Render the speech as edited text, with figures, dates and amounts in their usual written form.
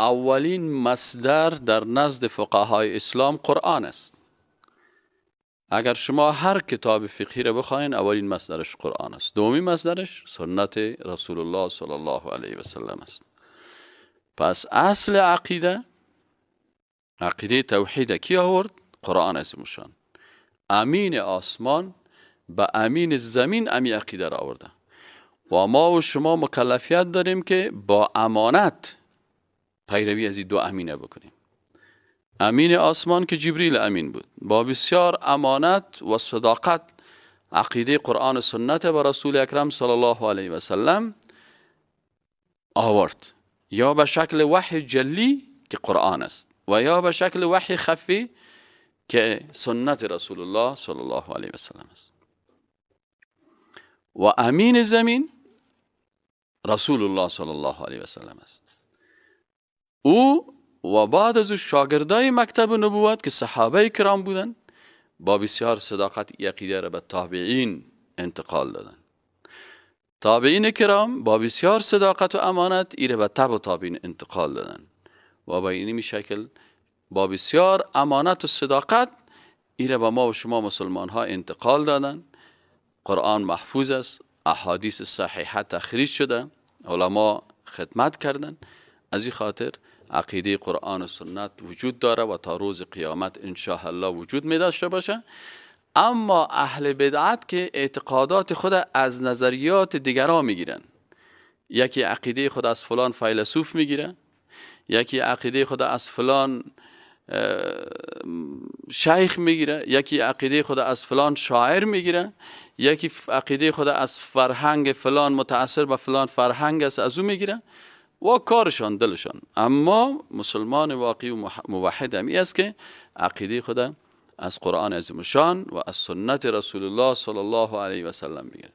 اولین مصدر در نزد فقهای اسلام قرآن است. اگر شما هر کتاب فقهی را بخواین اولین مصدرش قرآن است، دومین مصدرش سنت رسول الله صلی الله علیه و سلم است. پس اصل عقیده توحید کی آورد؟ قرآن عظیم شان. امین آسمان به امین زمین امی عقیده را آورده و ما و شما مکلفیت داریم که با امانت پیروی از این دو امینه بکنیم. امین آسمان که جبریل امین بود، با بسیار امانت و صداقت عقیده قرآن و سنت با رسول اکرم صلی الله علیه و سلم آورد، یا به شکل وحی جلی که قرآن است و یا به شکل وحی خفی که سنت رسول الله صلی الله علیه و سلم است. و امین زمین رسول الله صلی الله علیه و سلم است. او و بعد از شاگردای مکتب نبوت که صحابه کرام بودن با بسیار صداقت عقیده را به تابعین انتقال دادن. تابعین کرام با بسیار صداقت و امانت ایره به تبع تابعین انتقال دادن و با این شکل با بسیار امانت و صداقت ایره به ما و شما مسلمان ها انتقال دادن. قرآن محفوظ است، احادیث صحیحه تخریج شده، علما خدمت کردن. از این خاطر عقیده قرآن و سنت وجود داره و تا روز قیامت ان شاء الله وجود می داشته باشه. اما اهل بدعت که اعتقادات خود از نظریات دیگران میگیرن، یکی عقیده خود از فلان فیلسوف میگیره، یکی عقیده خود از فلان شیخ میگیره، یکی عقیده خود از فلان شاعر میگیره، یکی عقیده خود از فرهنگ فلان متأثر به فلان فرهنگ است از او میگیره و کارشان دلشان. اما مسلمان واقعی و موحد همی است که عقیده خود از قرآن عظیم شان و از سنت رسول الله صلی الله علیه و سلم میگیره.